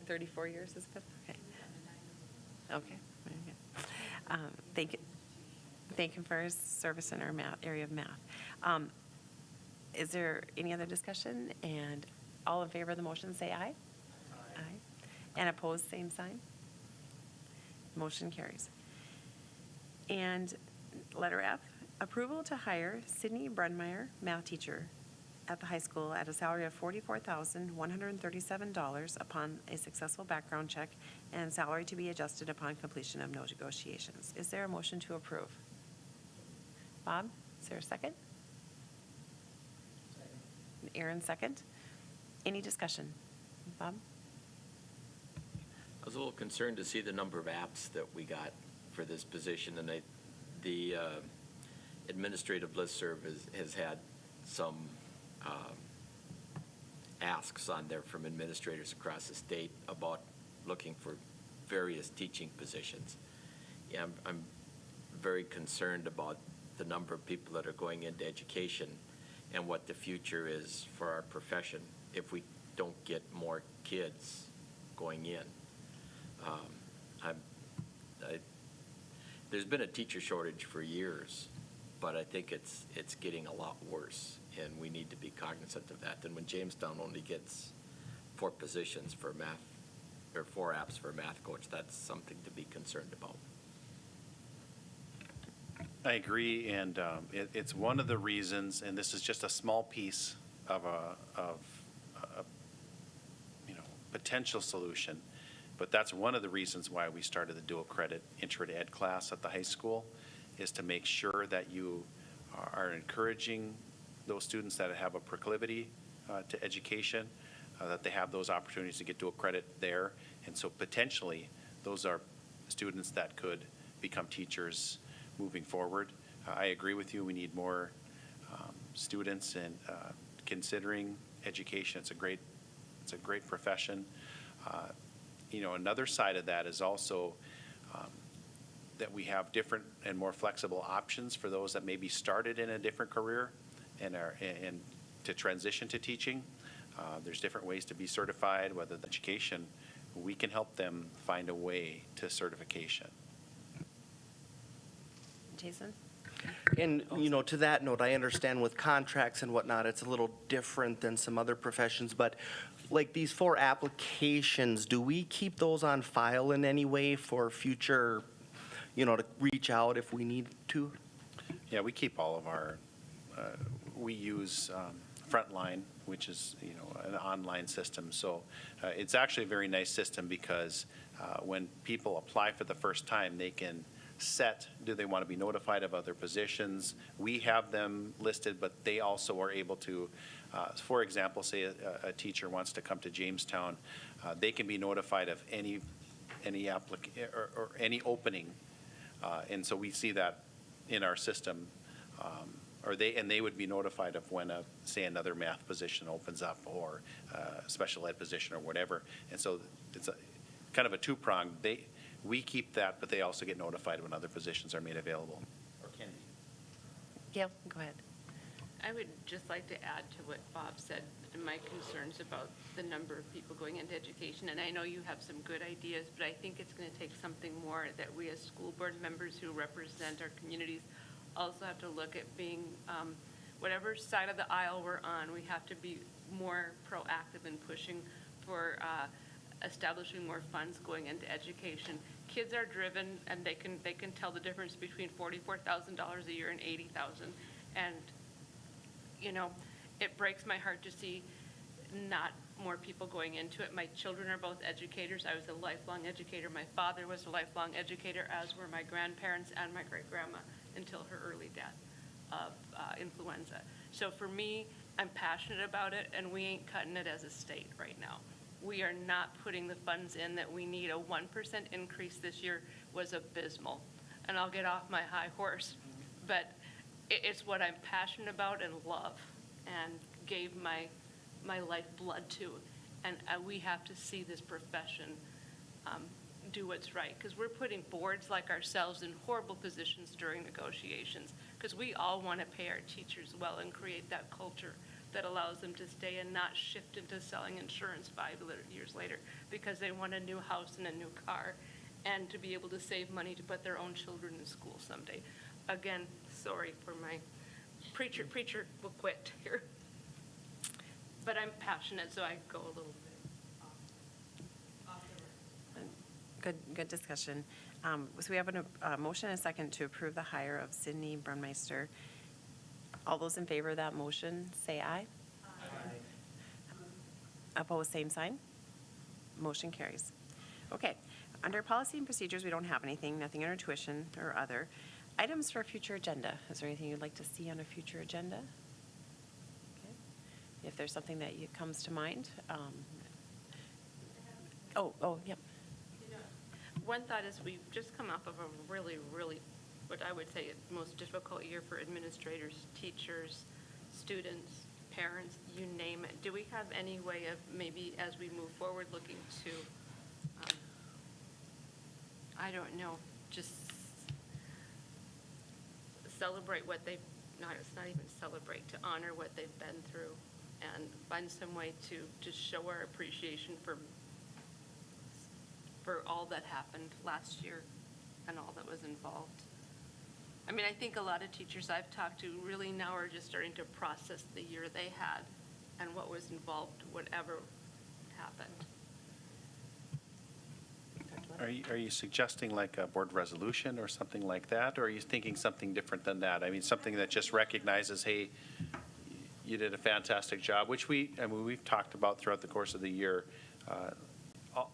34 years, is it? Okay. Okay. Thank him for his service in our area of math. Is there any other discussion? And all in favor of the motion, say aye. Aye. And opposed, same sign. Motion carries. And letter F, approval to hire Sydney Brunmeyer, math teacher at the high school at a salary of $44,137 upon a successful background check and salary to be adjusted upon completion of no negotiations. Is there a motion to approve? Bob, is there a second? Aaron, second. Any discussion? Bob? I was a little concerned to see the number of apps that we got for this position, and the administrative listserv has had some asks on there from administrators across the state about looking for various teaching positions. Yeah, I'm very concerned about the number of people that are going into education and what the future is for our profession if we don't get more kids going in. There's been a teacher shortage for years, but I think it's getting a lot worse, and we need to be cognizant of that. And when Jamestown only gets 4 positions for math, or 4 apps for a math coach, that's something to be concerned about. I agree, and it's one of the reasons, and this is just a small piece of a potential solution, but that's one of the reasons why we started the dual credit intro to ed class at the high school, is to make sure that you are encouraging those students that have a proclivity to education, that they have those opportunities to get dual credit there, and so potentially those are students that could become teachers moving forward. I agree with you. We need more students and considering education. It's a great profession. Another side of that is also that we have different and more flexible options for those that maybe started in a different career and to transition to teaching. There's different ways to be certified, whether the education, we can help them find a way to certification. Jason? And, to that note, I understand with contracts and whatnot, it's a little different than some other professions, but like these 4 applications, do we keep those on file in any way for future, to reach out if we need to? Yeah, we keep all of our, we use Frontline, which is, an online system. So it's actually a very nice system because when people apply for the first time, they can set, do they want to be notified of other positions? We have them listed, but they also are able to, for example, say a teacher wants to come to Jamestown, they can be notified of any or any opening. And so we see that in our system, they would be notified of when say another math position opens up or a special ed position or whatever. And so it's kind of a 2-pronged. We keep that, but they also get notified when other positions are made available or can be. Gail, go ahead. I would just like to add to what Bob said, and my concerns about the number of people going into education. And I know you have some good ideas, but I think it's going to take something more that we as school board members who represent our communities also have to look at being, whatever side of the aisle we're on, we have to be more proactive in pushing for establishing more funds going into education. Kids are driven, and they can tell the difference between $44,000 a year and $80,000. And you know, it breaks my heart to see not more people going into it. My children are both educators. I was a lifelong educator. My father was a lifelong educator, as were my grandparents and my great-grandma until her early death of influenza. So for me, I'm passionate about it, and we ain't cutting it as a state right now. We are not putting the funds in that we need. A 1% increase this year was abysmal, and I'll get off my high horse, but it's what I'm passionate about and love and gave my lifeblood to. And we have to see this profession do what's right, because we're putting boards like ourselves in horrible positions during negotiations, because we all want to pay our teachers well and create that culture that allows them to stay and not shift into selling insurance 5 years later because they want a new house and a new car, and to be able to save money to put their own children in school someday. Again, sorry for my preacher will quit here. But I'm passionate, so I go a little bit off the record. Good discussion. So we have a motion and a second to approve the hire of Sydney Brunmeister. All those in favor of that motion, say aye. Aye. Opposed, same sign. Motion carries. Okay. Under policy and procedures, we don't have anything, nothing under tuition or other. Items for a future agenda. Is there anything you'd like to see on a future agenda? Okay. If there's something that comes to mind. Yep. One thought is we've just come off of a really, what I would say is the most difficult year for administrators, teachers, students, parents, you name it. Do we have any way of maybe as we move forward looking to, I don't know, just celebrate what they've, it's not even celebrate, to honor what they've been through and find some way to just show our appreciation for all that happened last year and all that was involved. I mean, I think a lot of teachers I've talked to really now are just starting to process the year they had and what was involved, whatever happened. Are you suggesting like a board resolution or something like that? Or are you thinking something different than that? I mean, something that just recognizes, hey, you did a fantastic job, which we've talked about throughout the course of the year.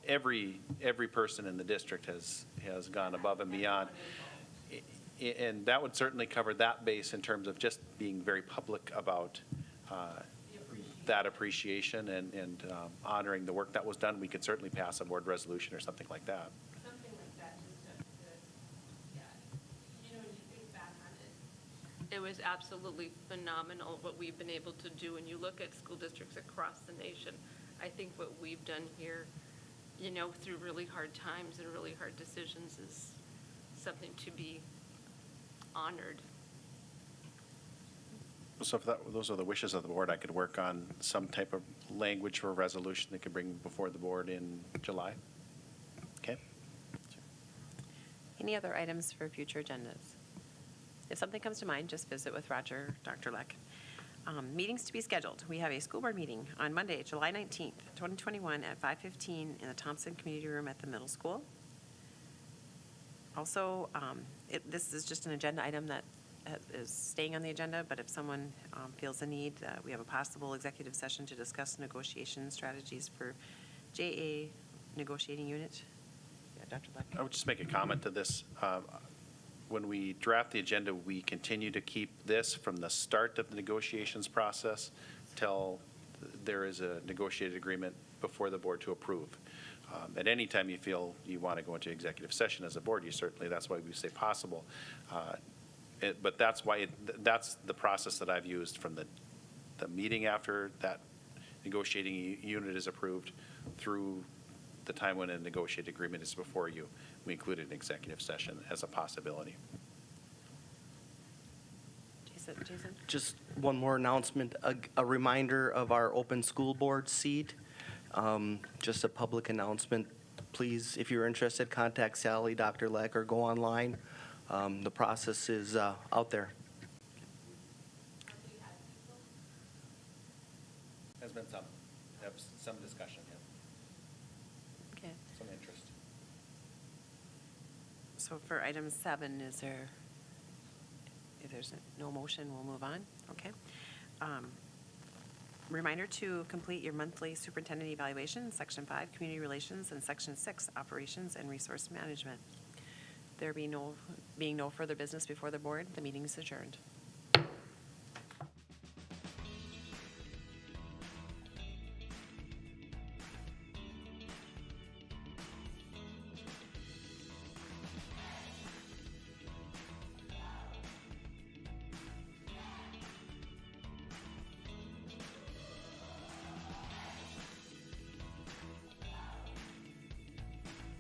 Every person in the district has gone above and beyond. And that would certainly cover that base in terms of just being very public about that appreciation and honoring the work that was done. We could certainly pass a board resolution or something like that. Something like that, when you think back on it. It was absolutely phenomenal what we've been able to do. And you look at school districts across the nation, I think what we've done here, through really hard times and really hard decisions is something to be honored. So if those are the wishes of the board, I could work on some type of language for a resolution that could bring before the board in July. Okay? Any other items for future agendas? If something comes to mind, just visit with Roger, Dr. Leck. Meetings to be scheduled. We have a school board meeting on Monday, July 19th, 2021 at 5:15 in the Thompson Community Room at the middle school. Also, this is just an agenda item that is staying on the agenda, but if someone feels the need, we have a possible executive session to discuss negotiation strategies for JA negotiating unit. Yeah, Dr. Black. I would just make a comment to this. When we draft the agenda, we continue to keep this from the start of the negotiations process till there is a negotiated agreement before the board to approve. At any time you feel you want to go into executive session as a board, that's why we say possible. But that's the process that I've used from the meeting after that negotiating unit is approved through the time when a negotiated agreement is before you. We included an executive session as a possibility. Jason? it, Jason? Just one more announcement, a reminder of our open school board seat. Just a public announcement. Please, if you're interested, contact Sally, Dr. Leck, or go online. The process is out there. Has been some discussion, Okay. some interest. So for item 7, if there's no motion, we'll move on? Okay. Reminder to complete your monthly superintendent evaluation, Section 5, Community Relations, and Section 6, Operations and Resource Management. There being no further business before the board, the meeting is adjourned.